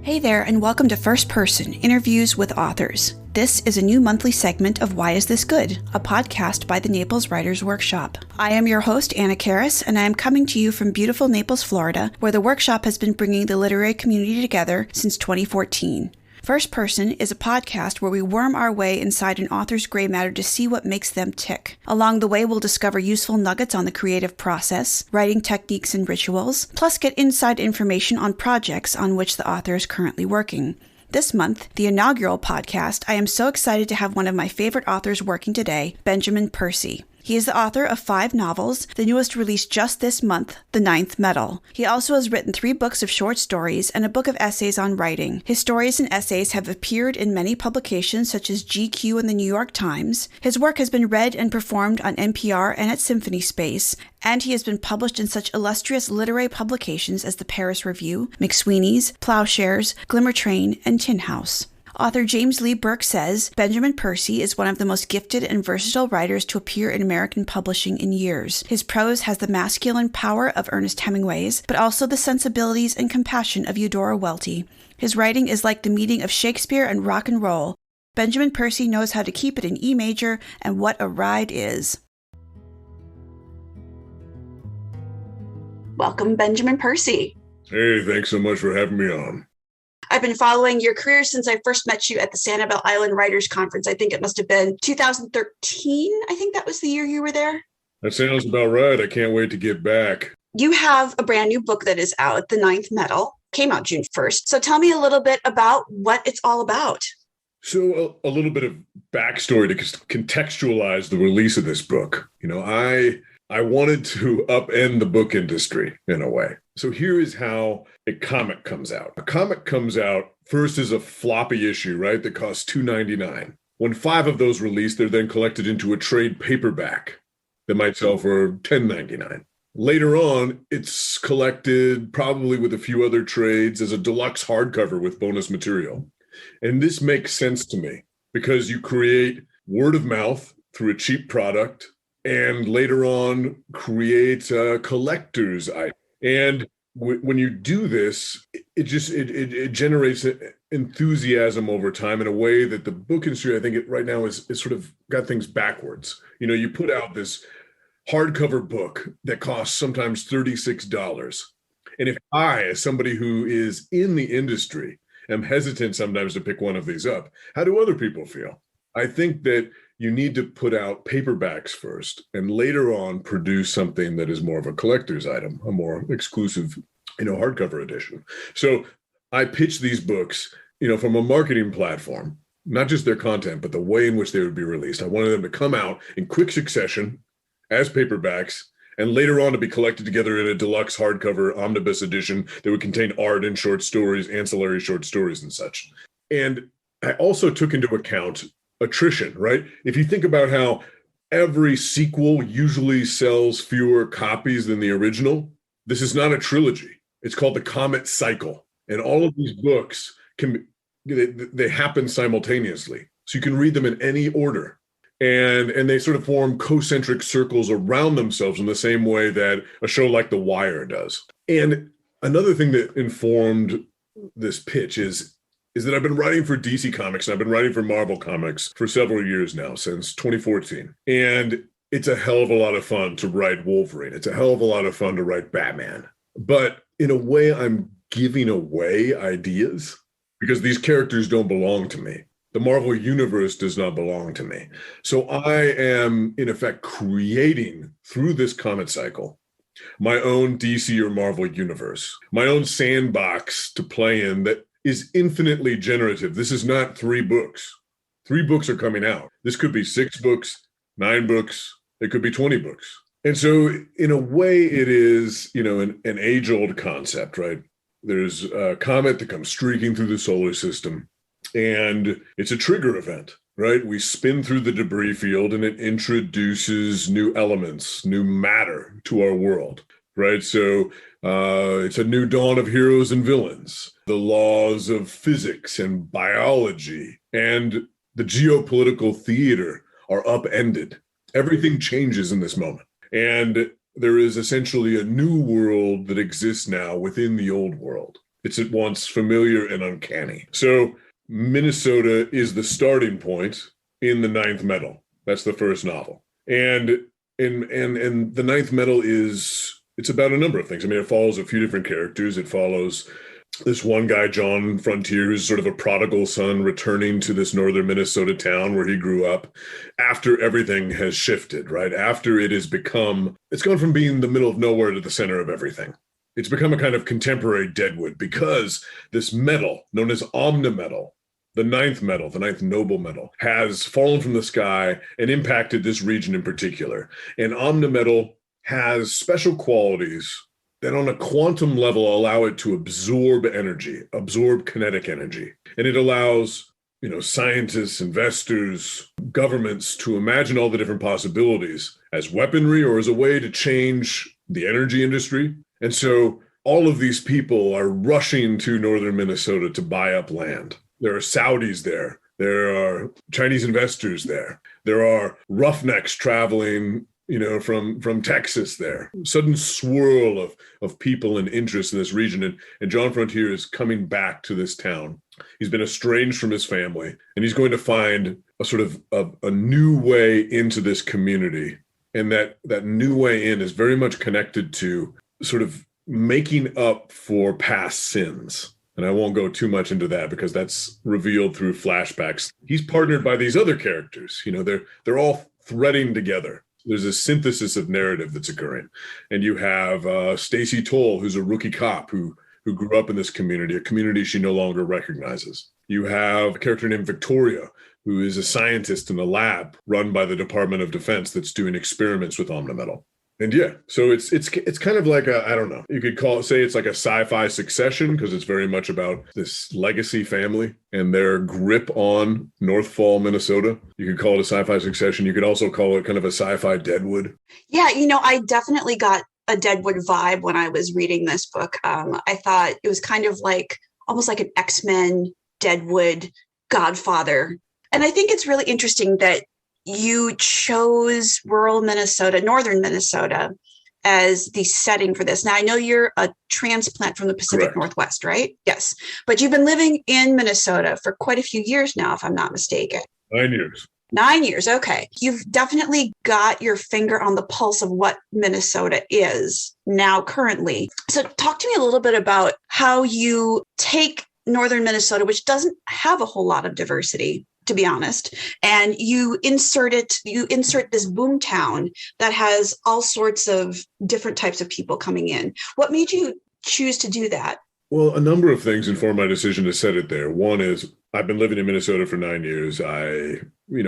Hey there, and welcome to First Person, Interviews with Authors. This is a new monthly segment of Why Is This Good?, a podcast by the Naples Writers Workshop. I am your host, Anna Karras, and I am coming to you from beautiful Naples, Florida, where the workshop has been bringing the literary community together since 2014. First Person is a podcast where we worm our way inside an author's gray matter to see what makes them tick. Along the way, we'll discover useful nuggets on the creative process, writing techniques and rituals, plus get inside information on projects on which the author is currently working. This month, the inaugural podcast, I am so excited to have one of my favorite authors working today, Benjamin Percy. He is the author of 5 novels, the newest released just this month, The Ninth Metal. He also has written 3 books of short stories and a book of essays on writing. His stories and essays have appeared in many publications such as GQ and the New York Times. His work has been read and performed on NPR and at Symphony Space, and he has been published in such illustrious literary publications as the Paris Review, McSweeney's, Plowshares, Glimmer Train, and Tin House. Author James Lee Burke says Benjamin Percy is one of the most gifted and versatile writers to appear in American publishing in years. His prose has the masculine power of Ernest Hemingway's, but also the sensibilities and compassion of Eudora Welty. His writing is like the meeting of Shakespeare and rock and roll. Benjamin Percy knows how to keep it in E major, and what a ride is. Welcome, Benjamin Percy. Hey, thanks so much for having me on. I've been following your career since I first met you at the Sanibel Island Writers Conference. I think it must have been 2013. I think that was the year you were there. That sounds about right. I can't wait to get back. You have a brand new book that is out, The Ninth Metal. Came out June 1st. So tell me a little bit about what it's all about. So a little bit of backstory to contextualize the release of this book. I wanted to upend the book industry in a way. So here is how a comic comes out. A comic comes out first as a floppy issue, right, that costs $2.99. When 5 of those release, they're then collected into a trade paperback that might sell for $10.99. Later on, it's collected probably with a few other trades as a deluxe hardcover with bonus material. And this makes sense to me because you create word of mouth through a cheap product and later on create a collector's item. And when you do this, it generates enthusiasm over time in a way that the book industry, I think right now is sort of got things backwards. You put out this hardcover book that costs sometimes $36. And if I, as somebody who is in the industry, am hesitant sometimes to pick one of these up, how do other people feel? I think that you need to put out paperbacks first and later on produce something that is more of a collector's item, a more exclusive, hardcover edition. So I pitch these books, from a marketing platform, not just their content, but the way in which they would be released. I wanted them to come out in quick succession as paperbacks and later on to be collected together in a deluxe hardcover omnibus edition that would contain art and short stories, ancillary short stories and such. And I also took into account attrition, right? If you think about how every sequel usually sells fewer copies than the original, this is not a trilogy. It's called the Comet Cycle. And all of these books they happen simultaneously. So you can read them in any order. And they sort of form concentric circles around themselves in the same way that a show like The Wire does. And another thing that informed this pitch is that I've been writing for DC Comics and I've been writing for Marvel Comics for several years now, since 2014. And it's a hell of a lot of fun to write Wolverine. It's a hell of a lot of fun to write Batman. But in a way, I'm giving away ideas because these characters don't belong to me. The Marvel Universe does not belong to me. So I am, in effect, creating through this Comet Cycle my own DC or Marvel universe, my own sandbox to play in that is infinitely generative. This is not 3 books. 3 books are coming out. This could be 6 books, 9 books. It could be 20 books. And so in a way, it is, an age-old concept, right? There's a comet that comes streaking through the solar system, and it's a trigger event, right? We spin through the debris field, and it introduces new elements, new matter to our world, right? So it's a new dawn of heroes and villains. The laws of physics and biology and the geopolitical theater are upended. Everything changes in this moment. And there is essentially a new world that exists now within the old world. It's at once familiar and uncanny. So Minnesota is the starting point in the Ninth Metal. That's the first novel. And the Ninth Metal it's about a number of things. I mean, it follows a few different characters. It follows this one guy, John Frontier, who's sort of a prodigal son returning to this northern Minnesota town where he grew up after everything has shifted, right? After it's gone from being the middle of nowhere to the center of everything. It's become a kind of contemporary Deadwood because this metal known as omnimetal, the ninth noble metal, has fallen from the sky and impacted this region in particular. And omnimetal has special qualities that on a quantum level allow it to absorb kinetic energy. And it allows, scientists, investors, governments to imagine all the different possibilities as weaponry or as a way to change the energy industry. And so all of these people are rushing to northern Minnesota to buy up land. There are Saudis there. There are Chinese investors there. There are roughnecks traveling from Texas there. Sudden swirl of people and interest in this region. And John Frontier is coming back to this town. He's been estranged from his family, and he's going to find a sort of a new way into this community. And that new way in is very much connected to sort of making up for past sins. And I won't go too much into that because that's revealed through flashbacks. He's partnered by these other characters. They're all threading together. There's a synthesis of narrative that's occurring. And you have Stacy Toll, who's a rookie cop who grew up in this community, a community she no longer recognizes. You have a character named Victoria, who is a scientist in a lab run by the Department of Defense that's doing experiments with omnimetal. And yeah, so it's kind of like I don't know, you could say it's like a sci-fi Succession because it's very much about this legacy family and their grip on North Fall, Minnesota. You could call it a sci-fi Succession. You could also call it kind of a sci-fi Deadwood. Yeah, I definitely got a Deadwood vibe when I was reading this book. I thought it was kind of like almost like an X-Men, Deadwood, Godfather. And I think it's really interesting that you chose rural Minnesota, northern Minnesota, as the setting for this. Now, I know you're a transplant from the Pacific Correct. Northwest, right? Yes. But you've been living in Minnesota for quite a few years now, if I'm not mistaken. 9 years. 9 years. Okay. You've definitely got your finger on the pulse of what Minnesota is now currently. So talk to me a little bit about how you take northern Minnesota, which doesn't have a whole lot of diversity, to be honest, and you insert this boom town that has all sorts of different types of people coming in. What made you choose to do that? Well, a number of things informed my decision to set it there. One is I've been living in Minnesota for 9 years. I,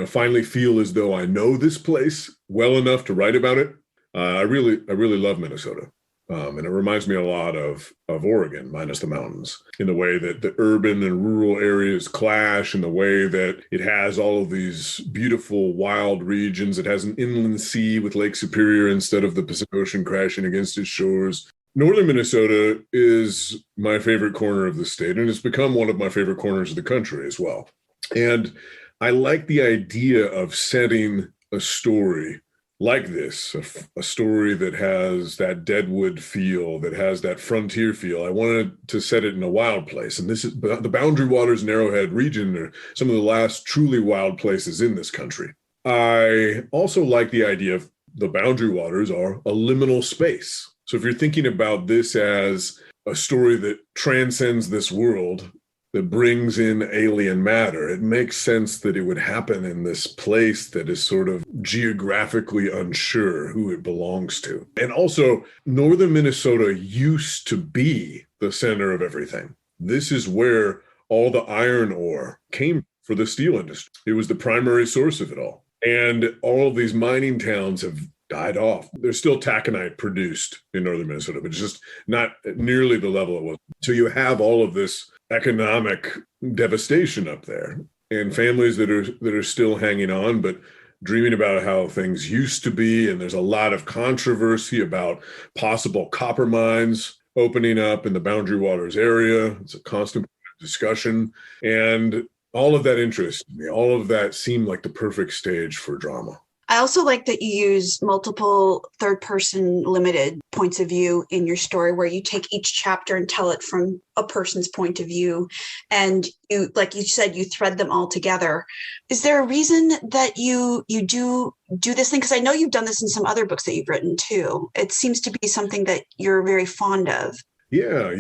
finally feel as though I know this place well enough to write about it. I really love Minnesota. And it reminds me a lot of Oregon, minus the mountains, in the way that the urban and rural areas clash, in the way that it has all of these beautiful wild regions. It has an inland sea with Lake Superior instead of the Pacific Ocean crashing against its shores. Northern Minnesota is my favorite corner of the state, and it's become one of my favorite corners of the country as well. And I like the idea of setting a story like this, a story that has that Deadwood feel, that has that frontier feel. I wanted to set it in a wild place. And this is the Boundary Waters and Arrowhead region are some of the last truly wild places in this country. I also like the idea of the Boundary Waters are a liminal space. So if you're thinking about this as a story that transcends this world, that brings in alien matter, it makes sense that it would happen in this place that is sort of geographically unsure who it belongs to. And also, northern Minnesota used to be the center of everything. This is where all the iron ore came for the steel industry. It was the primary source of it all. And all of these mining towns have died off. There's still taconite produced in northern Minnesota, but it's just not nearly the level it was. So you have all of this economic devastation up there and families that are still hanging on, but dreaming about how things used to be. And there's a lot of controversy about possible copper mines opening up in the Boundary Waters area. It's a constant discussion. And all of that interested me. All of that seemed like the perfect stage for drama. I also like that you use multiple third-person limited points of view in your story, where you take each chapter and tell it from a person's point of view. And you, like you said, you thread them all together. Is there a reason that you do this thing? Because I know you've done this in some other books that you've written too. It seems to be something that you're very fond of. Yeah,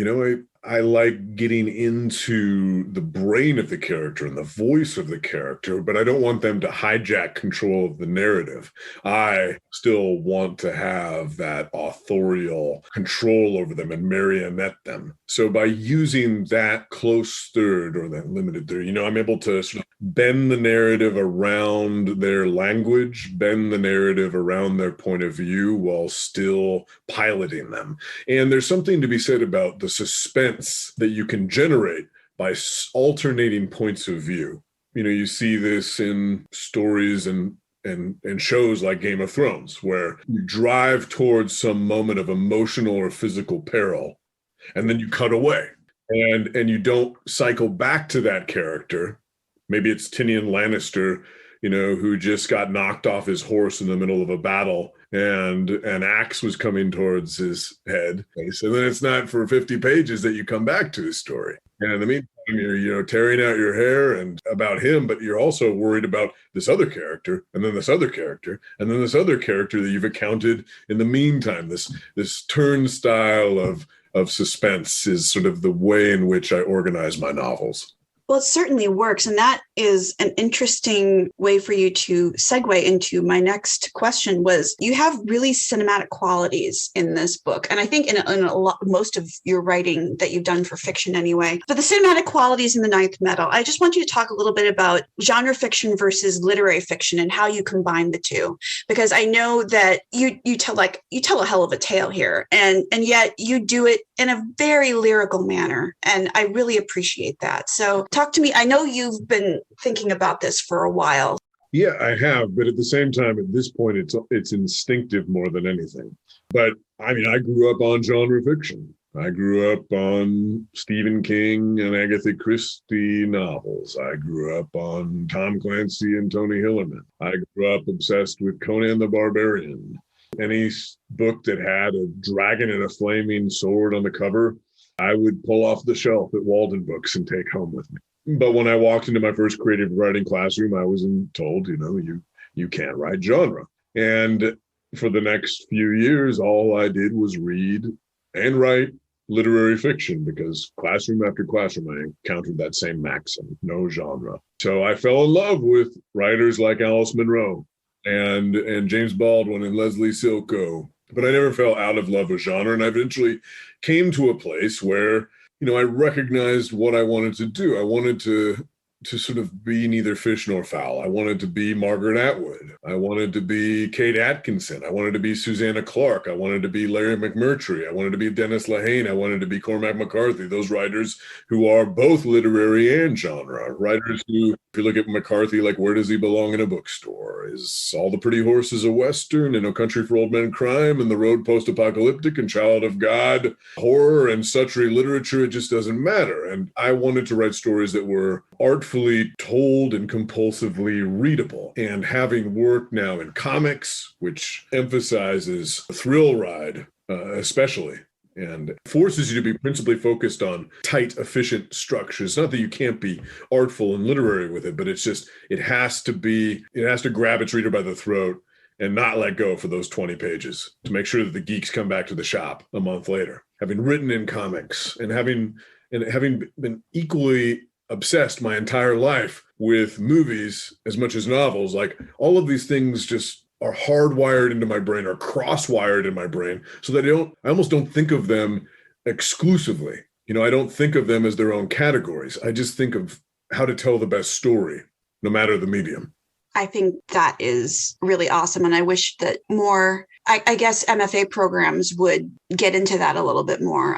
I like getting into the brain of the character and the voice of the character, but I don't want them to hijack control of the narrative. I still want to have that authorial control over them and marionette them. So by using that close third or that limited third, I'm able to sort of bend the narrative around their language, bend the narrative around their point of view while still piloting them. And there's something to be said about the suspense that you can generate by alternating points of view. You see this in stories and shows like Game of Thrones, where you drive towards some moment of emotional or physical peril, and then you cut away, and you don't cycle back to that character. Maybe it's Tyrion Lannister, who just got knocked off his horse in the middle of a battle, and an axe was coming towards his head. So then it's not for 50 pages that you come back to his story. And in the meantime, you're, tearing out your hair and about him, but you're also worried about this other character, and then this other character, and then this other character that you've accounted in the meantime. This turnstile of suspense is sort of the way in which I organize my novels. Well, it certainly works. And that is an interesting way for you to segue into my next question. Was you have really cinematic qualities in this book. And I think in a lot, most of your writing that you've done for fiction anyway, but the cinematic qualities in The Ninth Metal, I just want you to talk a little bit about genre fiction versus literary fiction and how you combine the two, because I know that you tell a hell of a tale here, and yet you do it in a very lyrical manner. And I really appreciate that. So talk to me. I know you've been thinking about this for a while. Yeah, I have. But at the same time, at this point, it's instinctive more than anything. But I grew up on genre fiction. I grew up on Stephen King and Agatha Christie novels. I grew up on Tom Clancy and Tony Hillerman. I grew up obsessed with Conan the Barbarian. Any book that had a dragon and a flaming sword on the cover, I would pull off the shelf at Walden Books and take home with me. But when I walked into my first creative writing classroom, I was told, you can't write genre. And for the next few years, all I did was read and write literary fiction, because classroom after classroom, I encountered that same maxim, no genre. So I fell in love with writers like Alice Munro and James Baldwin and Leslie Silko. But I never fell out of love with genre. And I eventually came to a place where, I recognized what I wanted to do. I wanted to sort of be neither fish nor fowl. I wanted to be Margaret Atwood. I wanted to be Kate Atkinson. I wanted to be Susanna Clarke. I wanted to be Larry McMurtry. I wanted to be Dennis Lehane. I wanted to be Cormac McCarthy. Those writers who are both literary and genre. Writers who, if you look at McCarthy, like, where does he belong in a bookstore? Is All the Pretty Horses a Western, and No Country for Old Men crime, and The Road post-apocalyptic, and Child of God horror, and sultry literature? It just doesn't matter. And I wanted to write stories that were artfully told and compulsively readable. And having worked now in comics, which emphasizes a thrill ride, especially, and forces you to be principally focused on tight, efficient structures. Not that you can't be artful and literary with it, but it's just, it has to grab its reader by the throat and not let go for those 20 pages to make sure that the geeks come back to the shop a month later. Having written in comics and having been equally obsessed my entire life with movies as much as novels, like, all of these things just are hardwired into my brain, or cross-wired in my brain, so that I almost don't think of them exclusively. I don't think of them as their own categories. I just think of how to tell the best story, no matter the medium. I think that is really awesome. And I wish that more, I guess, MFA programs would get into that a little bit more.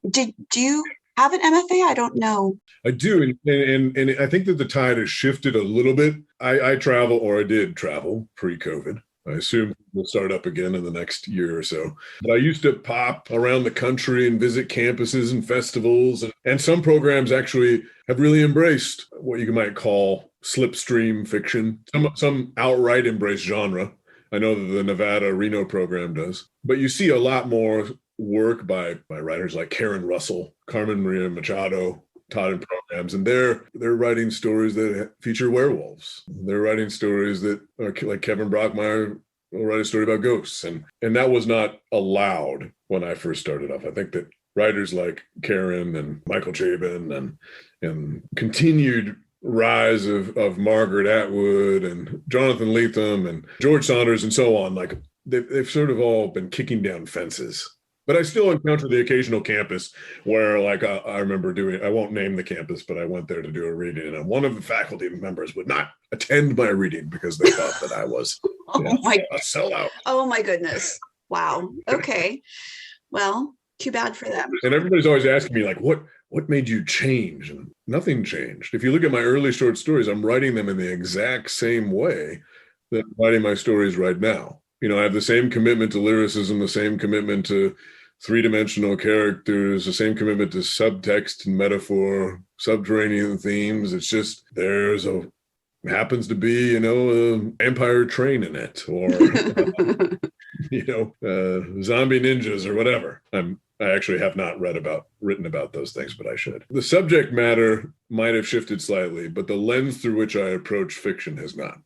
Do you have an MFA? I don't know. I do. And I think that the tide has shifted a little bit. I travel, or I did travel pre-COVID. I assume we'll start up again in the next year or so. But I used to pop around the country and visit campuses and festivals. And some programs actually have really embraced what you might call slipstream fiction. Some outright embrace genre. I know that the Nevada Reno program does. But you see a lot more work by writers like Karen Russell, Carmen Maria Machado, taught in programs, and they're writing stories that feature werewolves. They're writing stories that are like Kevin Brockmeyer will write a story about ghosts, and that was not allowed when I first started off. I think that writers like Karen and Michael Chabon and continued rise of Margaret Atwood and Jonathan Lethem and George Saunders and so on, like they've sort of all been kicking down fences. But I still encounter the occasional campus where, like, I remember I won't name the campus, but I went there to do a reading, and one of the faculty members would not attend my reading because they thought that I was a sellout. Oh, my goodness. Wow. Okay. Well, too bad for them. And everybody's always asking me, like, what made you change? And nothing changed. If you look at my early short stories, I'm writing them in the exact same way that I'm writing my stories right now. You know, I have the same commitment to lyricism, the same commitment to three-dimensional characters, the same commitment to subtext and metaphor, subterranean themes. It's just happens to be, a vampire train in it, or zombie ninjas or whatever. I actually have not written about those things, but I should. The subject matter might have shifted slightly, but the lens through which I approach fiction has not.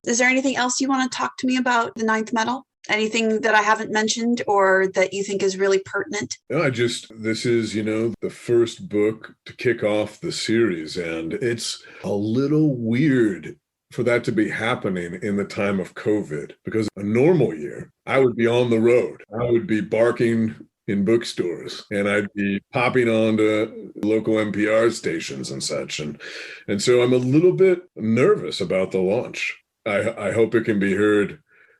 Is there anything else you want to talk to me about the Ninth Metal? Anything that I haven't mentioned or that you think is really pertinent? No, this is, the first book to kick off the series, and it's a little weird for that to be happening in the time of COVID, because a normal year, I would be on the road. I would be barking in bookstores, and I'd be popping on to local NPR stations and such. And so I'm a little bit nervous about the launch. I hope it can be heard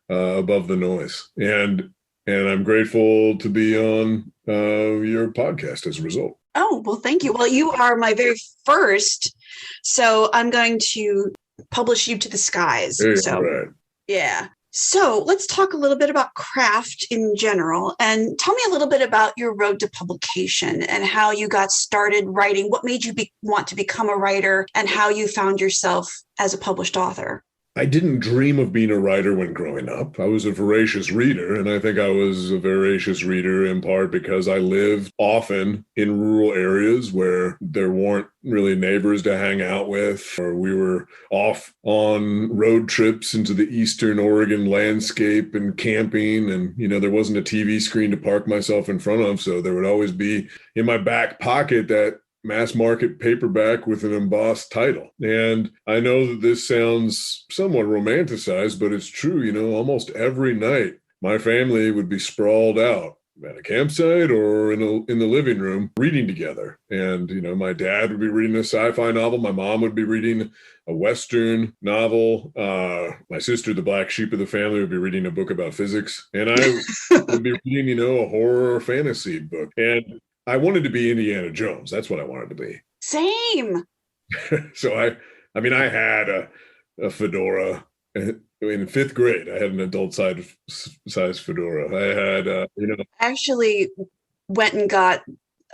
above the noise. And I'm grateful to be on your podcast as a result. Oh, well, thank you. Well, you are my very first, so I'm going to publish you to the skies. Right. Yeah. So let's talk a little bit about craft in general, and tell me a little bit about your road to publication and how you got started writing. What made you want to become a writer, and how you found yourself as a published author? I didn't dream of being a writer when growing up. I was a voracious reader, and I think I was a voracious reader in part because I lived often in rural areas where there weren't really neighbors to hang out with, or we were off on road trips into the eastern Oregon landscape and camping, and there wasn't a TV screen to park myself in front of, so there would always be in my back pocket that mass market paperback with an embossed title. And I know that this sounds somewhat romanticized, but it's true. Almost every night, my family would be sprawled out at a campsite or in the living room reading together. And, my dad would be reading a sci-fi novel. My mom would be reading a Western novel. My sister, the black sheep of the family, would be reading a book about physics. And I would be reading, a horror or fantasy book. And I wanted to be Indiana Jones. That's what I wanted to be. Same. So I had a fedora. In fifth grade, I had an adult size fedora. I had, Actually went and got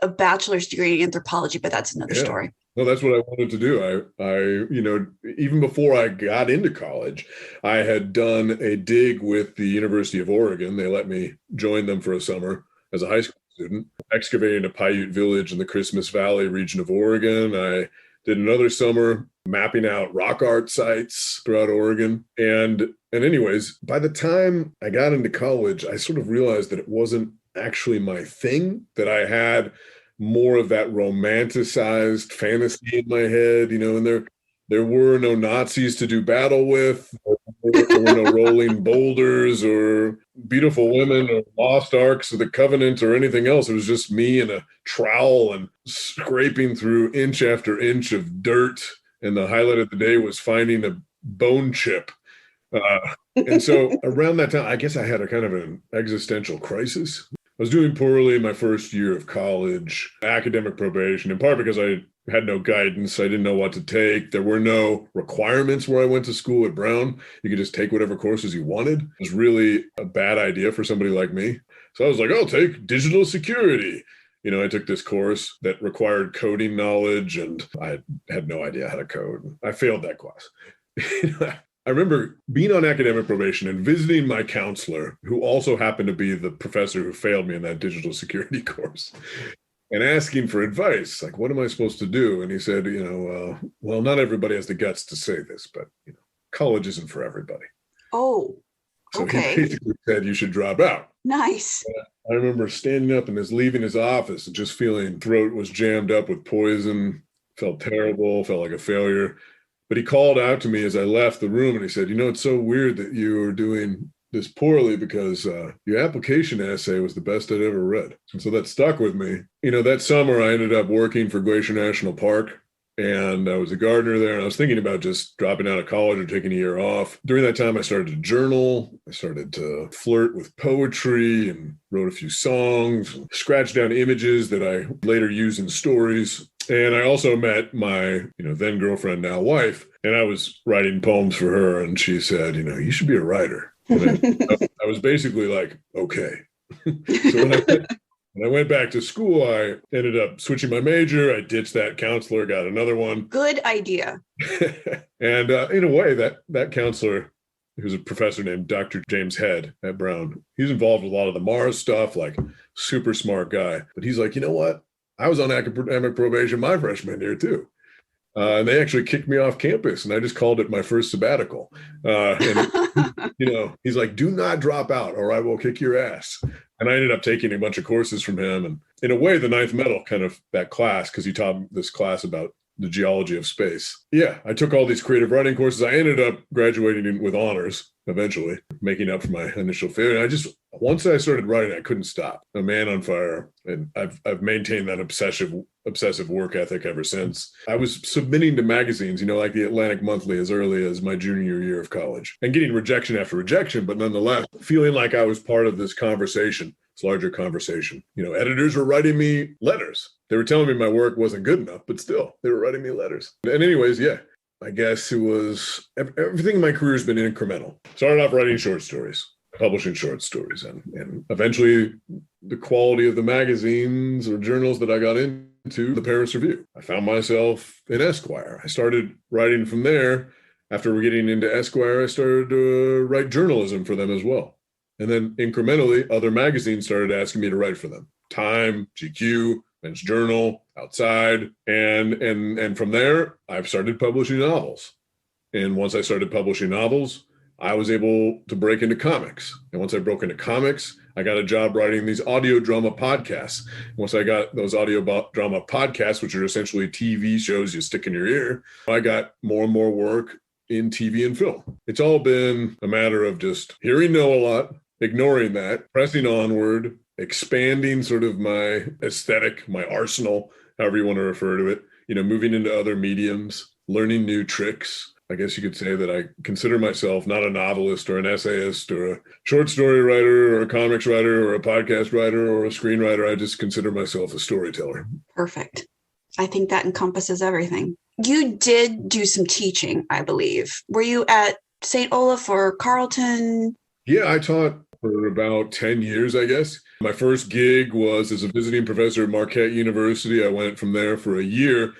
a bachelor's degree in anthropology, but that's another story. Well, that's what I wanted to do. I even before I got into college, I had done a dig with the University of Oregon. They let me join them for a summer as a high school student, excavating a Paiute village in the Christmas Valley region of Oregon. I did another summer mapping out rock art sites throughout Oregon. And anyways, by the time I got into college, I sort of realized that it wasn't actually my thing, that I had more of that romanticized fantasy in my head, and there were no Nazis to do battle with. There were no rolling boulders or beautiful women or lost arks of the covenant or anything else. It was just me and a trowel and scraping through inch after inch of dirt. And the highlight of the day was finding a bone chip. And so around that time, I guess I had a kind of an existential crisis. I was doing poorly in my first year of college, academic probation, in part because I had no guidance. I didn't know what to take. There were no requirements where I went to school at Brown. You could just take whatever courses you wanted. It was really a bad idea for somebody like me. So I was like, I'll take digital security. I took this course that required coding knowledge, and I had no idea how to code. I failed that class. I remember being on academic probation and visiting my counselor, who also happened to be the professor who failed me in that digital security course, and asking for advice, like, what am I supposed to do? And he said, well, not everybody has the guts to say this, but college isn't for everybody. Oh, so okay. He basically said you should drop out. Nice. I remember standing up and just leaving his office and just feeling throat was jammed up with poison, felt terrible, felt like a failure. But he called out to me as I left the room and he said, it's so weird that you are doing this poorly because your application essay was the best I'd ever read. And so that stuck with me. That summer I ended up working for Glacier National Park, and I was a gardener there, and I was thinking about just dropping out of college or taking a year off. During that time, I started to journal. I started to flirt with poetry and wrote a few songs, and scratched down images that I later used in stories. And I also met my, then girlfriend, now wife, and I was writing poems for her, and she said, you should be a writer. And I was basically like, okay. So when I went back to school, I ended up switching my major. I ditched that counselor, got another one. Good idea. And in a way, that counselor, who's a professor named Dr. James Head at Brown, he's involved with a lot of the Mars stuff, like super smart guy. But he's like, you know what? I was on academic probation my freshman year too. And they actually kicked me off campus, and I just called it my first sabbatical. He's like, do not drop out or I will kick your ass. And I ended up taking a bunch of courses from him. And in a way, the ninth medal, kind of that class, because he taught this class about the geology of space. Yeah, I took all these creative writing courses. I ended up graduating with honors eventually, making up for my initial failure. And once I started writing, I couldn't stop. A man on fire. And I've maintained that obsessive work ethic ever since. I was submitting to magazines, like the Atlantic Monthly, as early as my junior year of college, and getting rejection after rejection, but nonetheless feeling like I was part of this conversation, this larger conversation. Editors were writing me letters. They were telling me my work wasn't good enough, but still, they were writing me letters. And anyways, yeah, I guess it was, everything in my career has been incremental. Started off writing short stories, publishing short stories, and eventually the quality of the magazines or journals that I got into, the Paris Review. I found myself in Esquire. I started writing from there. After getting into Esquire, I started to write journalism for them as well. And then incrementally, other magazines started asking me to write for them. Time, GQ, Men's Journal, Outside. And from there, I've started publishing novels. And once I started publishing novels, I was able to break into comics. And once I broke into comics, I got a job writing these audio drama podcasts. Once I got those audio drama podcasts, which are essentially TV shows you stick in your ear, I got more and more work in TV and film. It's all been a matter of just hearing no a lot, ignoring that, pressing onward, expanding sort of my aesthetic, my arsenal, however you want to refer to it, moving into other mediums, learning new tricks. I guess you could say that I consider myself not a novelist or an essayist or a short story writer or a comics writer or a podcast writer or a screenwriter. I just consider myself a storyteller. Perfect. I think that encompasses everything. You did do some teaching, I believe. Were you at St. Olaf or Carleton? Yeah, I taught for about 10 years, I guess. My first gig was as a visiting professor at Marquette University. I went from there for a year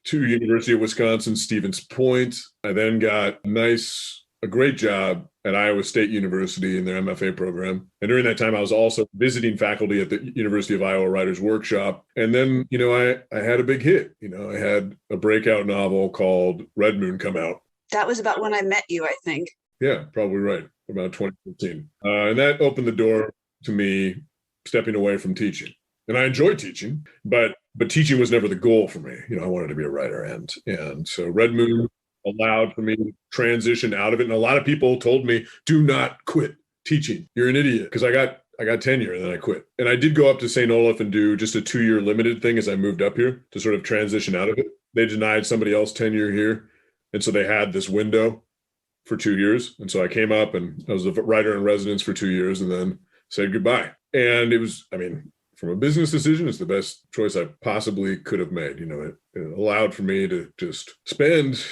to University of Wisconsin, Stevens Point. I then got a great job at Iowa State University in their MFA program. And during that time, I was also visiting faculty at the University of Iowa Writers Workshop. And then, I had a big hit. I had a breakout novel called Red Moon come out. That was about when I met you, I think. Yeah, probably right. About 2015. And that opened the door to me stepping away from teaching. And I enjoyed teaching, but teaching was never the goal for me. I wanted to be a writer. And so Red Moon allowed for me to transition out of it. And a lot of people told me, do not quit teaching. You're an idiot. Because I got tenure and then I quit. And I did go up to St. Olaf and do just a 2-year limited thing as I moved up here to sort of transition out of it. They denied somebody else tenure here. And so they had this window for 2 years. And so I came up and I was a writer in residence for 2 years and then said goodbye. And it was, from a business decision, it's the best choice I possibly could have made. It allowed for me to just spend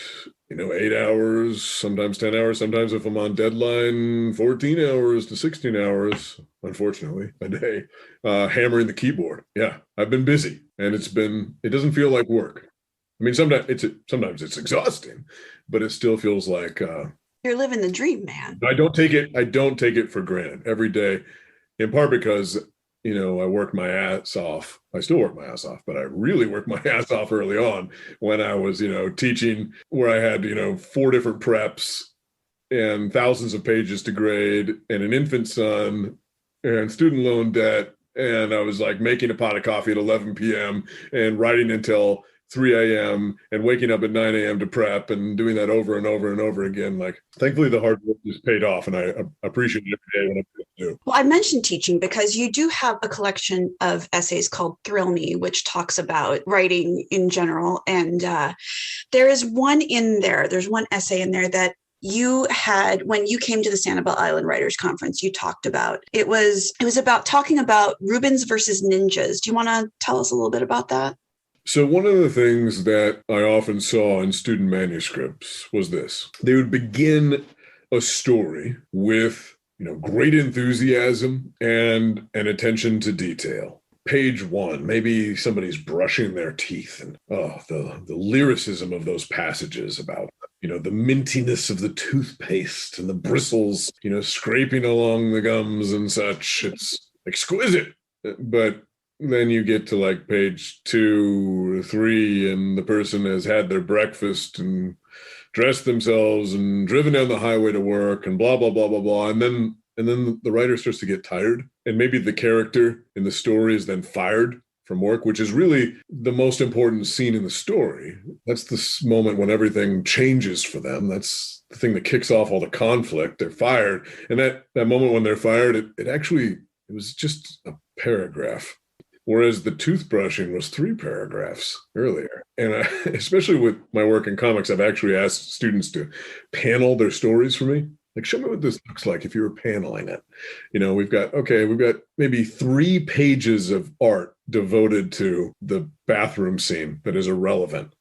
8 hours, sometimes 10 hours, sometimes if I'm on deadline, 14 hours to 16 hours, unfortunately, a day, hammering the keyboard. Yeah, I've been busy, and it doesn't feel like work. I mean, sometimes it's exhausting, but it still feels like you're living the dream, man. I don't take it for granted every day, in part because I work my ass off. I still work my ass off, but I really worked my ass off early on when I was, teaching, where I had, 4 different preps and thousands of pages to grade and an infant son and student loan debt. And I was like making a pot of coffee at 11 p.m. and writing until 3 a.m. and waking up at 9 a.m. to prep and doing that over and over and over again. Like, thankfully, the hard work is paid off, and I appreciate it every day when I do. Well, I mentioned teaching because you do have a collection of essays called Thrill Me, which talks about writing in general. And there is one in there. There's one essay in there that you had when you came to the Sanibel Island Writers Conference. You talked about it was about talking about Rubens versus ninjas. Do you want to tell us a little bit about that? So one of the things that I often saw in student manuscripts was this. They would begin a story with, great enthusiasm and an attention to detail. Page 1, maybe somebody's brushing their teeth, and the lyricism of those passages about, the mintiness of the toothpaste and the bristles, scraping along the gums and such. It's exquisite. But then you get to like page 2 or 3, and the person has had their breakfast and dressed themselves and driven down the highway to work and blah, blah, blah, blah, blah. And then the writer starts to get tired, and maybe the character in the story is then fired from work, which is really the most important scene in the story. That's the moment when everything changes for them. That's the thing that kicks off all the conflict. They're fired. And that moment when they're fired, it was just a paragraph. Whereas the toothbrushing was 3 paragraphs earlier. And especially with my work in comics, I've actually asked students to panel their stories for me. Like, show me what this looks like if you were paneling it. We've got maybe 3 pages of art devoted to the bathroom scene that is irrelevant.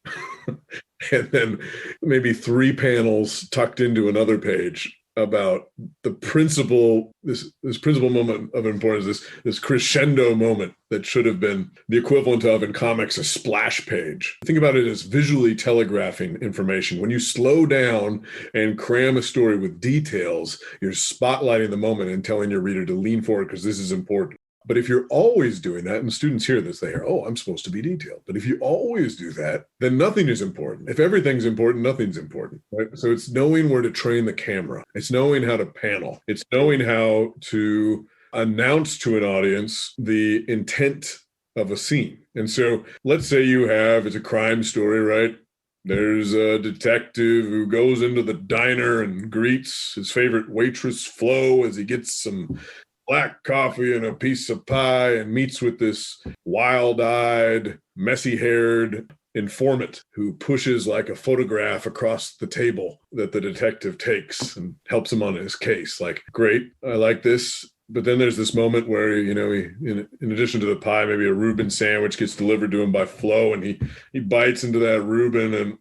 And then maybe 3 panels tucked into another page about the principal, this principal moment of importance, this crescendo moment that should have been the equivalent of, in comics, a splash page. Think about it as visually telegraphing information. When you slow down and cram a story with details, you're spotlighting the moment and telling your reader to lean forward because this is important. But if you're always doing that, and students hear this, they hear, oh, I'm supposed to be detailed. But if you always do that, then nothing is important. If everything's important, nothing's important. Right? So it's knowing where to train the camera. It's knowing how to panel. It's knowing how to announce to an audience the intent of a scene. And so let's say it's a crime story, right? There's a detective who goes into the diner and greets his favorite waitress, Flo, as he gets some black coffee and a piece of pie and meets with this wild-eyed, messy-haired informant who pushes like a photograph across the table that the detective takes and helps him on his case. Like, great, I like this. But then there's this moment where, he, in addition to the pie, maybe a Reuben sandwich gets delivered to him by Flo, and he bites into that Reuben and,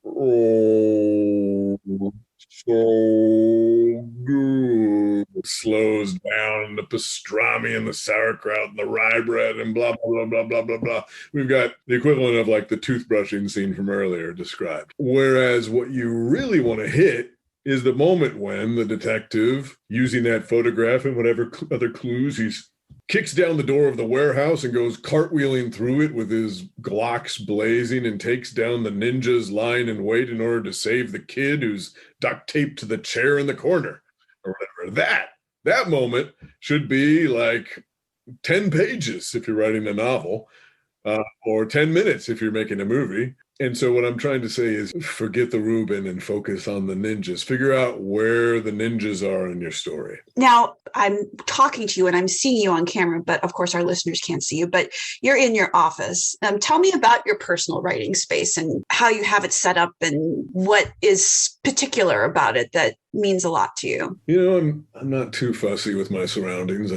so good. Slows down the pastrami and the sauerkraut and the rye bread and blah, blah, blah, blah, blah, blah, blah. We've got the equivalent of like the toothbrushing scene from earlier described. Whereas what you really want to hit is the moment when the detective, using that photograph and whatever other clues, he's kicks down the door of the warehouse and goes cartwheeling through it with his Glocks blazing and takes down the ninjas lying in wait in order to save the kid who's duct taped to the chair in the corner or whatever. That moment should be like 10 pages if you're writing a novel, or 10 minutes if you're making a movie. And so what I'm trying to say is forget the Reuben and focus on the ninjas. Figure out where the ninjas are in your story. Now, I'm talking to you and I'm seeing you on camera, but of course our listeners can't see you, but you're in your office. Tell me about your personal writing space and how you have it set up and what is particular about it that means a lot to you. I'm not too fussy with my surroundings.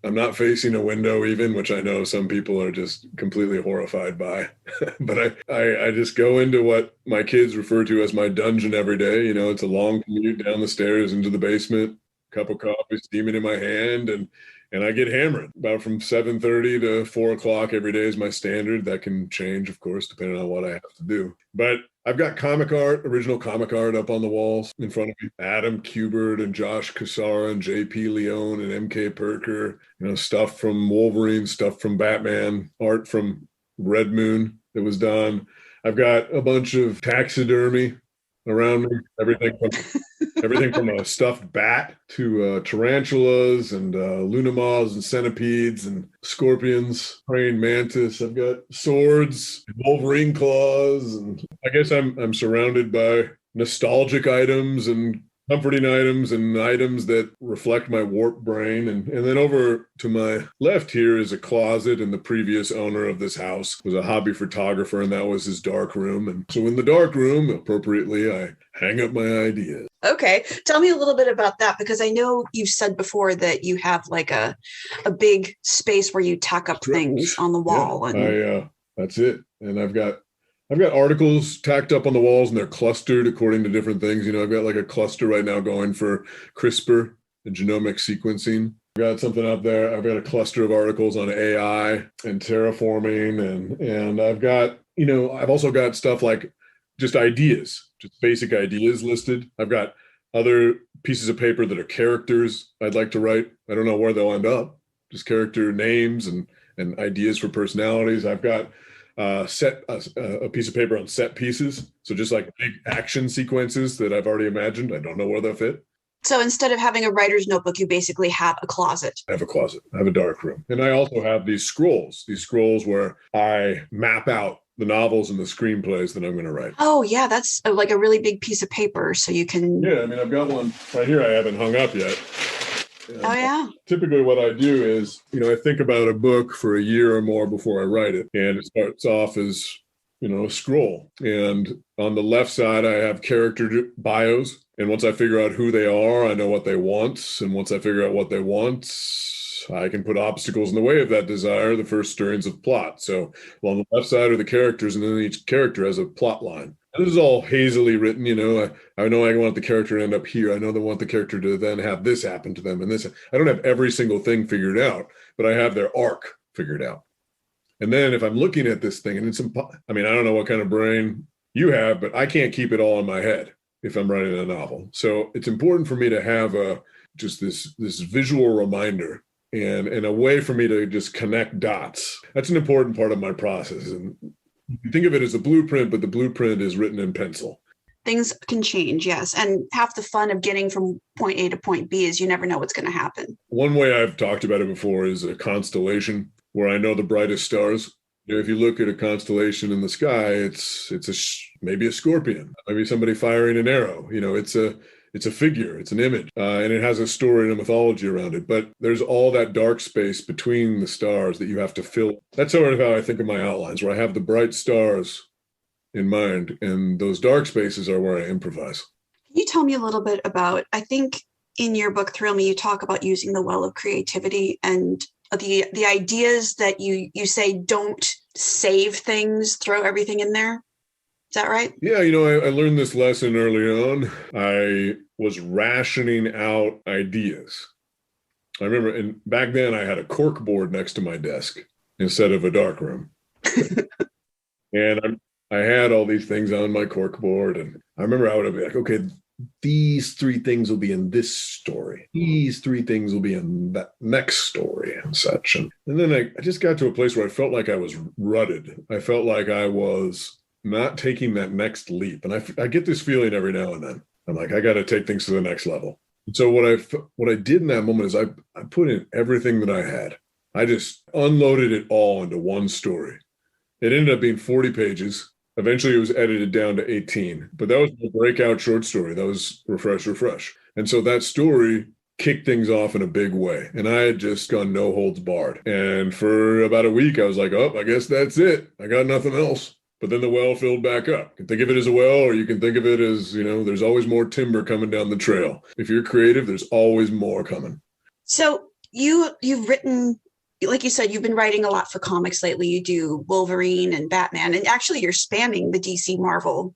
I'm not facing a window even, which I know some people are just completely horrified by. But I just go into what my kids refer to as my dungeon every day. You know, it's a long commute down the stairs into the basement, cup of coffee steaming in my hand, and I get hammered about from 7:30 to 4 o'clock every day is my standard. That can change, of course, depending on what I have to do. But I've got comic art, original comic art up on the walls in front of me. Adam Kubert and Josh Cassara and JP Leone and MK Perker, you know, stuff from Wolverine, stuff from Batman, art from Red Moon that was done. I've got a bunch of taxidermy around me, everything from a stuffed bat to tarantulas and lunamoths and centipedes and scorpions, praying mantis. I've got swords, Wolverine claws, and I guess I'm surrounded by nostalgic items and comforting items and items that reflect my warped brain. And then over to my left here is a closet, and the previous owner of this house was a hobby photographer, and that was his dark room. And so in the dark room, appropriately, I hang up my ideas. Okay. Tell me a little bit about that, because I know you've said before that you have like a big space where you tack up things on the wall. Yeah, and that's it. And I've got articles tacked up on the walls, and they're clustered according to different things. You know, I've got like a cluster right now going for CRISPR and genomic sequencing. I've got something up there. I've got a cluster of articles on AI and terraforming. And I've got, you know, I've also got stuff like just ideas, just basic ideas listed. I've got other pieces of paper that are characters I'd like to write. I don't know where they'll end up. Just character names and ideas for personalities. I've got a piece of paper on set pieces. So just like big action sequences that I've already imagined. I don't know where they'll fit. So instead of having a writer's notebook, you basically have a closet. I have a closet. I have a dark room. And I also have these scrolls where I map out the novels and the screenplays that I'm going to write. Oh, yeah. That's like a really big piece of paper. So you can. Yeah. I mean, I've got one right here I haven't hung up yet. Oh, yeah. Typically what I do is, you know, I think about a book for a year or more before I write it. And it starts off as, you know, a scroll. And on the left side, I have character bios. And once I figure out who they are, I know what they want. And once I figure out what they want, I can put obstacles in the way of that desire, the first stirrings of plot. So on the left side are the characters, and then each character has a plot line. This is all hazily written, you know. I know I want the character to end up here. I know they want the character to then have this happen to them and this. I don't have every single thing figured out, but I have their arc figured out. And then if I'm looking at this thing, and I don't know what kind of brain you have, but I can't keep it all in my head if I'm writing a novel. So it's important for me to have just this visual reminder and a way for me to just connect dots. That's an important part of my process. And you think of it as a blueprint, but the blueprint is written in pencil. Things can change, yes. And half the fun of getting from point A to point B is you never know what's going to happen. One way I've talked about it before is a constellation, where I know the brightest stars. You know, if you look at a constellation in the sky, it's maybe a scorpion, maybe somebody firing an arrow. You know, it's a figure, it's an image, and it has a story and a mythology around it. But there's all that dark space between the stars that you have to fill. That's sort of how I think of my outlines, where I have the bright stars in mind, and those dark spaces are where I improvise. Can you tell me a little bit about, I think in your book, Thrill Me, you talk about using the well of creativity and the ideas that you say don't save things, throw everything in there. Is that right? Yeah, you know, I learned this lesson early on. I was rationing out ideas. I remember, and back then I had a cork board next to my desk instead of a dark room. And I had all these things on my cork board, and I remember I would be like, okay, these 3 things will be in this story. These 3 things will be in that next story and such. And then I just got to a place where I felt like I was rutted. I felt like I was not taking that next leap. And I get this feeling every now and then. I'm like, I got to take things to the next level. And so what I did in that moment is I put in everything that I had. I just unloaded it all into one story. It ended up being 40 pages. Eventually it was edited down to 18, but that was a breakout short story. That was refresh. And so that story kicked things off in a big way. And I had just gone no holds barred. And for about a week, I was like, oh, I guess that's it. I got nothing else. But then the well filled back up. You can think of it as a well, or you can think of it as, you know, there's always more timber coming down the trail. If you're creative, there's always more coming. So you've written, like you said, you've been writing a lot for comics lately. You do Wolverine and Batman, and actually you're spanning the DC Marvel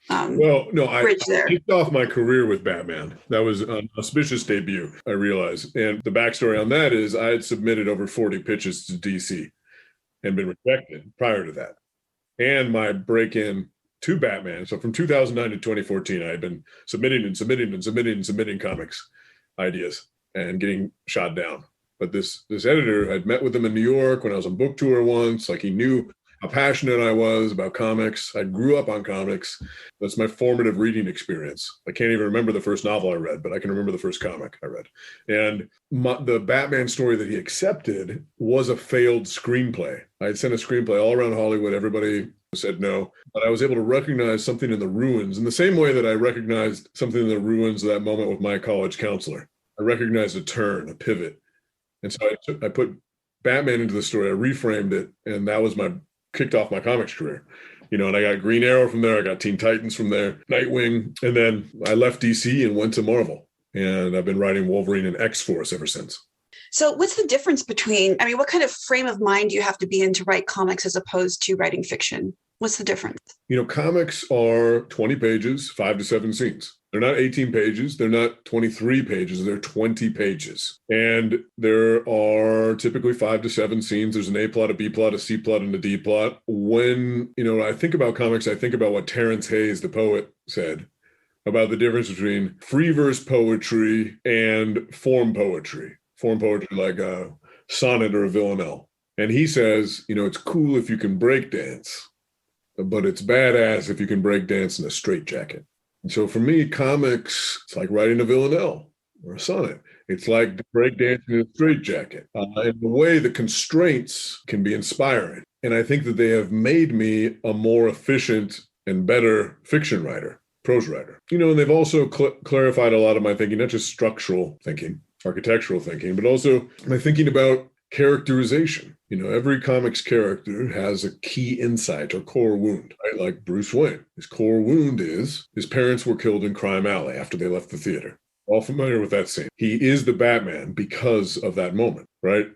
Well, no, I bridge there. kicked off my career with Batman. That was an auspicious debut, I realize. And the backstory on that is I had submitted over 40 pitches to DC and been rejected prior to that. And my break in to Batman. So from 2009 to 2014, I had been submitting comics ideas and getting shot down. But this editor, I'd met with him in New York when I was on book tour once. Like, he knew how passionate I was about comics. I grew up on comics. That's my formative reading experience. I can't even remember the first novel I read, but I can remember the first comic I read. And the Batman story that he accepted was a failed screenplay. I had sent a screenplay all around Hollywood. Everybody said no, but I was able to recognize something in the ruins in the same way that I recognized something in the ruins of that moment with my college counselor. I recognized a turn, a pivot. And so I put Batman into the story. I reframed it, and that was kicked off my comics career. And I got Green Arrow from there. I got Teen Titans from there, Nightwing. And then I left DC and went to Marvel. And I've been writing Wolverine and X-Force ever since. So what's the difference between, what kind of frame of mind do you have to be in to write comics as opposed to writing fiction? What's the difference? Comics are 20 pages, 5 to 7 scenes. They're not 18 pages. They're not 23 pages. They're 20 pages. And there are typically 5 to 7 scenes. There's an A plot, a B plot, a C plot, and a D plot. When, I think about comics, I think about what Terrence Hayes, the poet, said about the difference between free verse poetry and form poetry. Form poetry like a sonnet or a villanelle. And he says, it's cool if you can break dance, but it's badass if you can break dance in a straitjacket. And so for me, comics, it's like writing a villanelle or a sonnet. It's like breakdancing in a straitjacket. In a way, the constraints can be inspiring. And I think that they have made me a more efficient and better fiction writer, prose writer. And they've also clarified a lot of my thinking, not just structural thinking, architectural thinking, but also my thinking about characterization. Every comics character has a key insight or core wound, right? Like Bruce Wayne. His core wound is his parents were killed in Crime Alley after they left the theater. All familiar with that scene. He is the Batman because of that moment, right?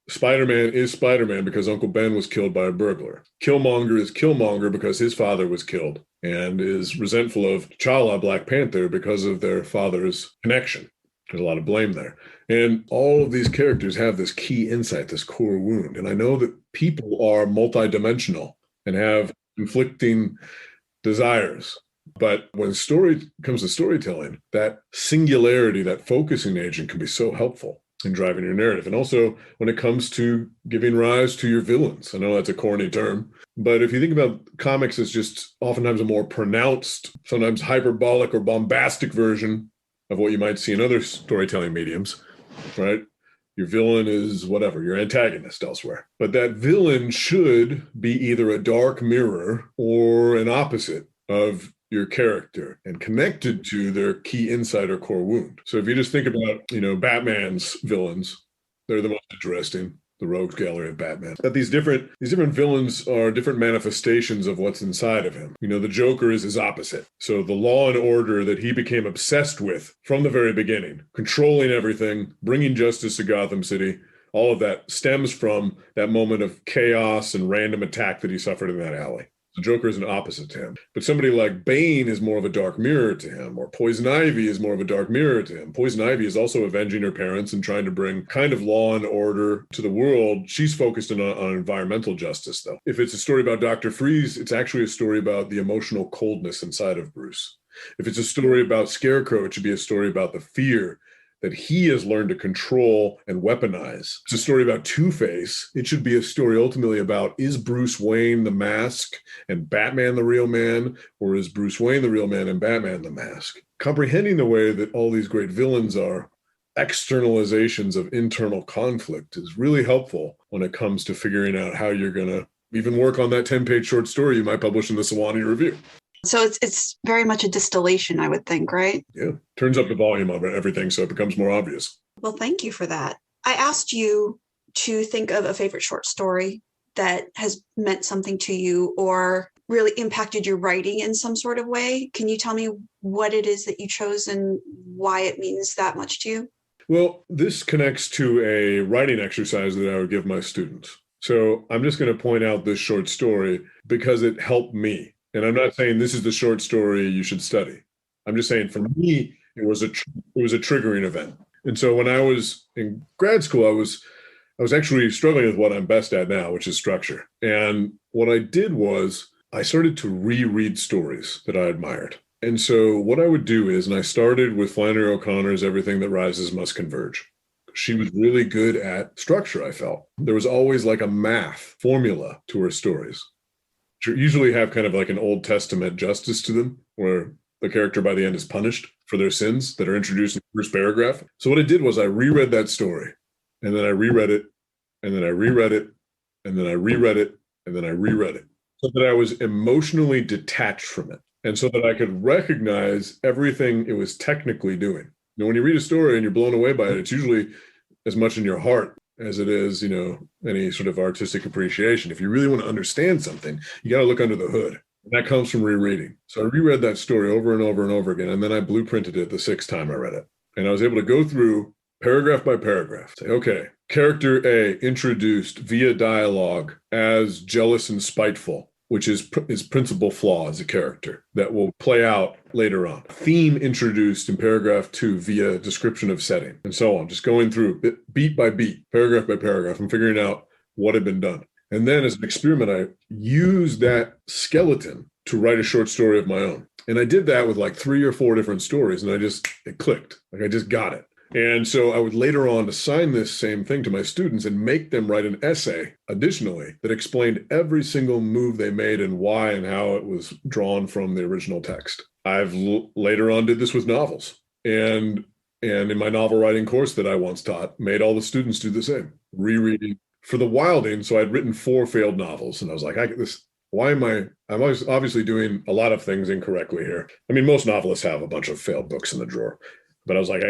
Spider-Man is Spider-Man because Uncle Ben was killed by a burglar. Killmonger is Killmonger because his father was killed and is resentful of T'Challa, Black Panther, because of their father's connection. There's a lot of blame there. And all of these characters have this key insight, this core wound. And I know that people are multidimensional and have conflicting desires. But when story comes to storytelling, that singularity, that focusing agent can be so helpful in driving your narrative. And also when it comes to giving rise to your villains. I know that's a corny term, but if you think about comics as just oftentimes a more pronounced, sometimes hyperbolic or bombastic version of what you might see in other storytelling mediums, right? Your villain is whatever, your antagonist elsewhere. But that villain should be either a dark mirror or an opposite of your character and connected to their key insight or core wound. So if you just think about, Batman's villains, they're the most interesting. The rogues gallery of Batman. That these different villains are different manifestations of what's inside of him. The Joker is his opposite. So the law and order that he became obsessed with from the very beginning, controlling everything, bringing justice to Gotham City, all of that stems from that moment of chaos and random attack that he suffered in that alley. The Joker is an opposite to him. But somebody like Bane is more of a dark mirror to him, or Poison Ivy is more of a dark mirror to him. Poison Ivy is also avenging her parents and trying to bring kind of law and order to the world. She's focused on environmental justice, though. If it's a story about Dr. Freeze, it's actually a story about the emotional coldness inside of Bruce. If it's a story about Scarecrow, it should be a story about the fear that he has learned to control and weaponize. It's a story about Two-Face. It should be a story ultimately about, is Bruce Wayne the mask and Batman the real man, or is Bruce Wayne the real man and Batman the mask? Comprehending the way that all these great villains are externalizations of internal conflict is really helpful when it comes to figuring out how you're going to even work on that 10-page short story you might publish in the Sewanee Review. So it's very much a distillation, I would think, right? Yeah. Turns up the volume of everything so it becomes more obvious. Well, thank you for that. I asked you to think of a favorite short story that has meant something to you or really impacted your writing in some sort of way. Can you tell me what it is that you chose and why it means that much to you? Well, this connects to a writing exercise that I would give my students. So I'm just going to point out this short story because it helped me. And I'm not saying this is the short story you should study. I'm just saying for me, it was a triggering event. And so when I was in grad school, I was actually struggling with what I'm best at now, which is structure. And what I did was I started to reread stories that I admired. And so what I would do is, and I started with Flannery O'Connor's Everything That Rises Must Converge. She was really good at structure, I felt. There was always like a math formula to her stories. She usually have kind of like an Old Testament justice to them, where the character by the end is punished for their sins that are introduced in the first paragraph. So what I did was I reread that story, and then I reread it, and then I reread it, and then I reread it, and then I reread it, so that I was emotionally detached from it, and so that I could recognize everything it was technically doing. You know, when you read a story and you're blown away by it, it's usually as much in your heart as it is, you know, any sort of artistic appreciation. If you really want to understand something, you got to look under the hood. And that comes from rereading. So I reread that story over and over and over again. And then I blueprinted it the sixth time I read it. And I was able to go through paragraph by paragraph, say, okay, character A introduced via dialogue as jealous and spiteful, which is his principal flaw as a character that will play out later on. Theme introduced in paragraph 2 via description of setting, and so on. Just going through beat by beat, paragraph by paragraph, and figuring out what had been done. And then as an experiment, I used that skeleton to write a short story of my own. And I did that with like 3 or 4 different stories, and it clicked. Like I just got it. And so I would later on assign this same thing to my students and make them write an essay additionally that explained every single move they made and why and how it was drawn from the original text. I've later on did this with novels, and in my novel writing course that I once taught, made all the students do the same, rereading for the Wilding. So I'd written 4 failed novels, and I was like, I'm obviously doing a lot of things incorrectly here. I mean, most novelists have a bunch of failed books in the drawer, but I was like,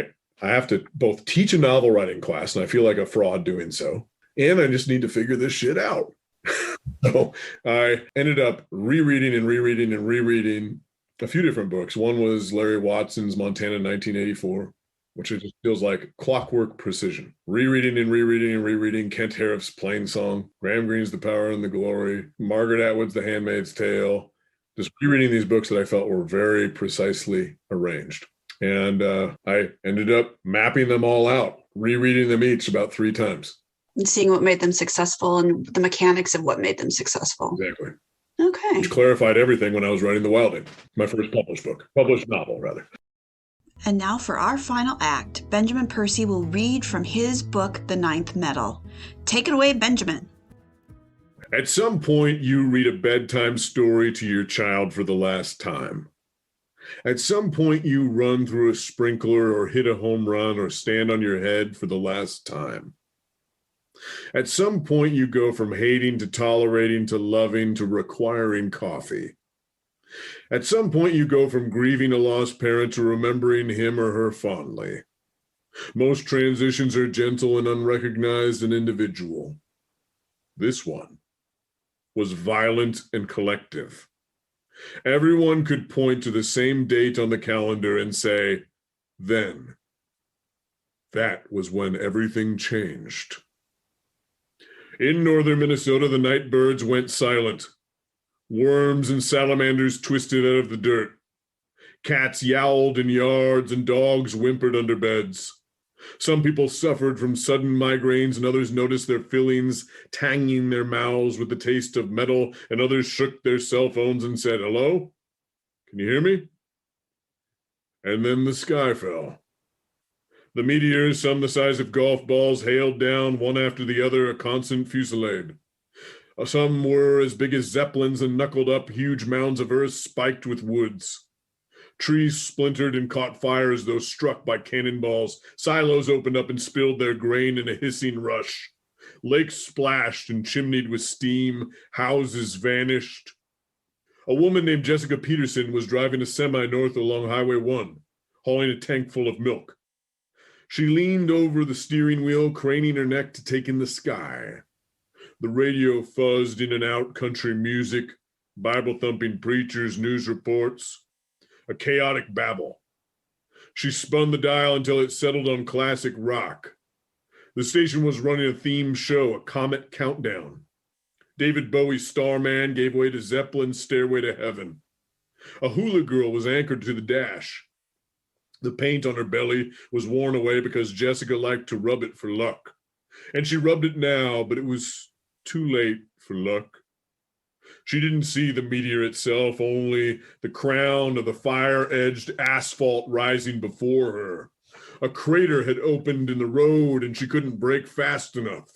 I have to both teach a novel writing class, and I feel like a fraud doing so, and I just need to figure this shit out. So I ended up rereading a few different books. One was Larry Watson's Montana 1984, which just feels like clockwork precision. Rereading Kent Harif's Plain Song, Graham Greene's The Power and the Glory, Margaret Atwood's The Handmaid's Tale, just rereading these books that I felt were very precisely arranged. And I ended up mapping them all out, rereading them each about 3 times. And seeing what made them successful and the mechanics of what made them successful. Exactly. Okay. Which clarified everything when I was writing The Wilding, my first published novel, rather. And now for our final act, Benjamin Percy will read from his book, The Ninth Metal. Take it away, Benjamin. At some point, you read a bedtime story to your child for the last time. At some point, you run through a sprinkler or hit a home run or stand on your head for the last time. At some point, you go from hating to tolerating to loving to requiring coffee. At some point, you go from grieving a lost parent to remembering him or her fondly. Most transitions are gentle and unrecognized and individual. This one was violent and collective. Everyone could point to the same date on the calendar and say, then. That was when everything changed. In northern Minnesota, the night birds went silent. Worms and salamanders twisted out of the dirt. Cats yowled in yards and dogs whimpered under beds. Some people suffered from sudden migraines, and others noticed their fillings tanging their mouths with the taste of metal, and others shook their cell phones and said, "Hello? Can you hear me?" And then the sky fell. The meteors, some the size of golf balls, hailed down one after the other, a constant fusillade. Some were as big as zeppelins and knuckled up huge mounds of earth spiked with woods. Trees splintered and caught fire as though struck by cannonballs. Silos opened up and spilled their grain in a hissing rush. Lakes splashed and chimneyed with steam. Houses vanished. A woman named Jessica Peterson was driving a semi north along Highway 1, hauling a tank full of milk. She leaned over the steering wheel, craning her neck to take in the sky. The radio fuzzed in and out country music, Bible-thumping preachers, news reports, a chaotic babble. She spun the dial until it settled on classic rock. The station was running a themed show, a comet countdown. David Bowie's Starman gave way to Zeppelin's Stairway to Heaven. A hula girl was anchored to the dash. The paint on her belly was worn away because Jessica liked to rub it for luck. And she rubbed it now, but it was too late for luck. She didn't see the meteor itself, only the crown of the fire-edged asphalt rising before her. A crater had opened in the road and she couldn't brake fast enough.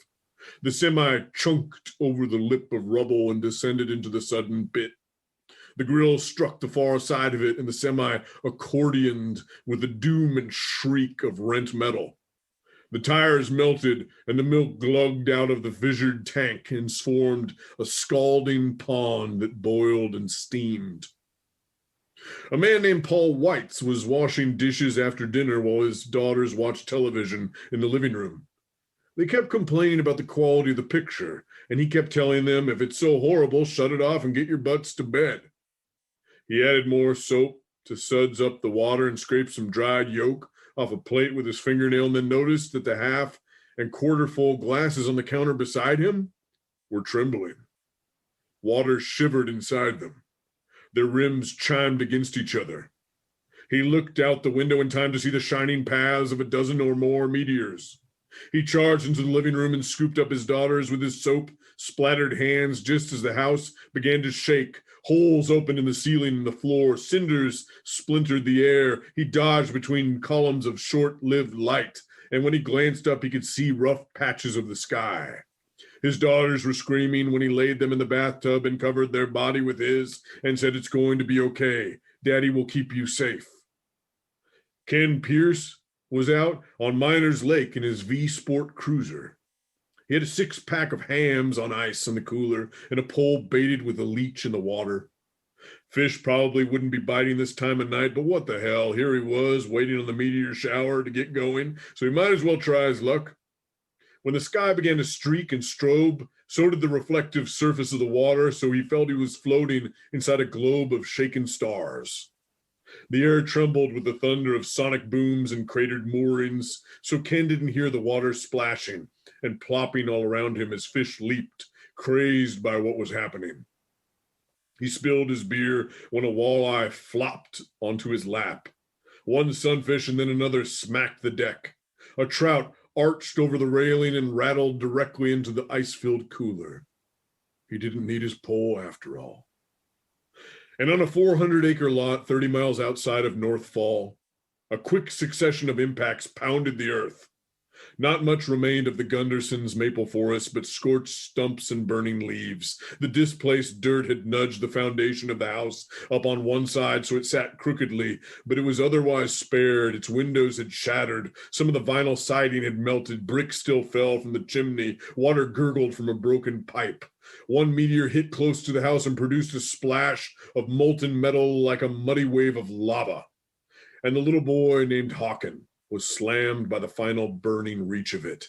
The semi chunked over the lip of rubble and descended into the sudden pit. The grill struck the far side of it, and the semi accordioned with the doom and shriek of rent metal. The tires melted, and the milk glugged out of the fissured tank and formed a scalding pond that boiled and steamed. A man named Paul Weitz was washing dishes after dinner while his daughters watched television in the living room. They kept complaining about the quality of the picture, and he kept telling them, if it's so horrible, shut it off and get your butts to bed. He added more soap to suds up the water and scraped some dried yolk off a plate with his fingernail, and then noticed that the half and quarter full glasses on the counter beside him were trembling. Water shivered inside them. Their rims chimed against each other. He looked out the window in time to see the shining paths of a dozen or more meteors. He charged into the living room and scooped up his daughters with his soap-splattered hands just as the house began to shake. Holes opened in the ceiling and the floor. Cinders splintered the air. He dodged between columns of short-lived light, and when he glanced up, he could see rough patches of the sky. His daughters were screaming when he laid them in the bathtub and covered their body with his and said, "It's going to be okay. Daddy will keep you safe." Ken Pierce was out on Miners Lake in his V-Sport cruiser. He had a 6-pack of hams on ice in the cooler and a pole baited with a leech in the water. Fish probably wouldn't be biting this time of night, but what the hell? Here he was, waiting on the meteor shower to get going, so he might as well try his luck. When the sky began to streak and strobe, so did the reflective surface of the water, so he felt he was floating inside a globe of shaken stars. The air trembled with the thunder of sonic booms and cratered moorings, so Ken didn't hear the water splashing and plopping all around him as fish leaped, crazed by what was happening. He spilled his beer when a walleye flopped onto his lap. One sunfish and then another smacked the deck. A trout arched over the railing and rattled directly into the ice-filled cooler. He didn't need his pole after all. And on a 400-acre lot 30 miles outside of North Fall, a quick succession of impacts pounded the earth. Not much remained of the Gundersons' maple forest, but scorched stumps and burning leaves. The displaced dirt had nudged the foundation of the house up on one side so it sat crookedly, but it was otherwise spared. Its windows had shattered. Some of the vinyl siding had melted. Bricks still fell from the chimney. Water gurgled from a broken pipe. One meteor hit close to the house and produced a splash of molten metal like a muddy wave of lava. And the little boy named Hawken was slammed by the final burning reach of it.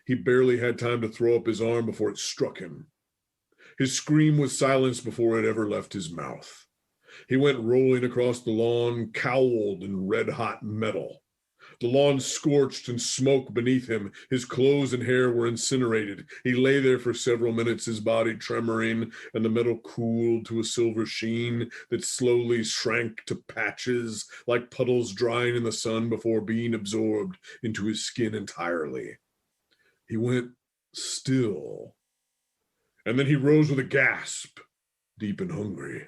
He barely had time to throw up his arm before it struck him. His scream was silenced before it ever left his mouth. He went rolling across the lawn, cowled in red-hot metal. The lawn scorched and smoke beneath him. His clothes and hair were incinerated. He lay there for several minutes, his body tremoring, and the metal cooled to a silver sheen that slowly shrank to patches, like puddles drying in the sun before being absorbed into his skin entirely. He went still, and then he rose with a gasp, deep and hungry.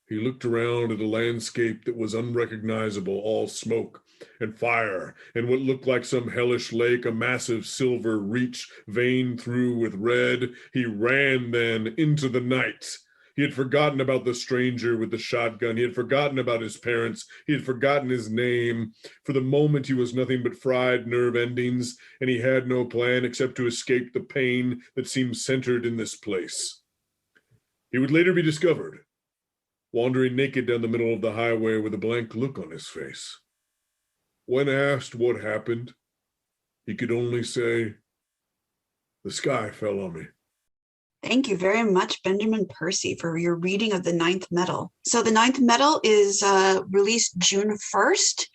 He looked around at a landscape that was unrecognizable, all smoke and fire, and what looked like some hellish lake, a massive silver reach veined through with red. He ran then into the night. He had forgotten about the stranger with the shotgun. He had forgotten about his parents. He had forgotten his name. For the moment, he was nothing but fried nerve endings, and he had no plan except to escape the pain that seemed centered in this place. He would later be discovered, wandering naked down the middle of the highway with a blank look on his face. When asked what happened, he could only say, "The sky fell on me." Thank you very much, Benjamin Percy, for your reading of The Ninth Metal. So The Ninth Metal is released June 1st,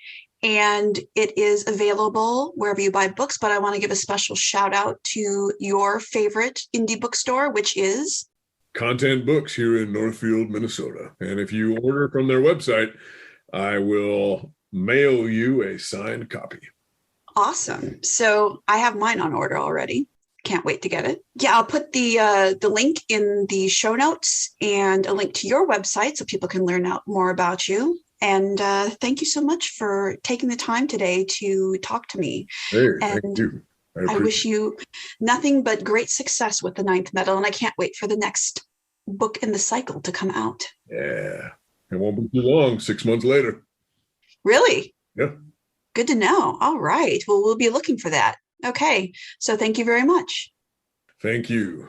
and it is available wherever you buy books, but I want to give a special shout out to your favorite indie bookstore, which is Content Books here in Northfield, Minnesota. And if you order from their website, I will mail you a signed copy. Awesome. So I have mine on order already. Can't wait to get it. Yeah, I'll put the link in the show notes and a link to your website so people can learn out more about you. And thank you so much for taking the time today to talk to me. Hey, and thank you. I wish you nothing but great success with The Ninth Metal, and I can't wait for the next book in the cycle to come out. Yeah, it won't be too long, 6 months later. Really? Yeah. Good to know. All right. Well, we'll be looking for that. Okay. So thank you very much. Thank you.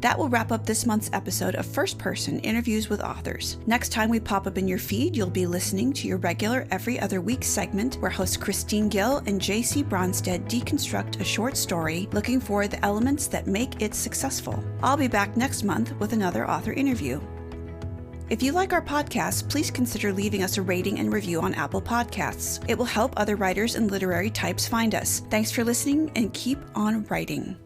That will wrap up this month's episode of First Person Interviews with Authors. Next time we pop up in your feed, you'll be listening to your regular every other week segment where hosts Christine Gill and JC Bronstead deconstruct a short story looking for the elements that make it successful. I'll be back next month with another author interview. If you like our podcast, please consider leaving us a rating and review on Apple Podcasts. It will help other writers and literary types find us. Thanks for listening and keep on writing.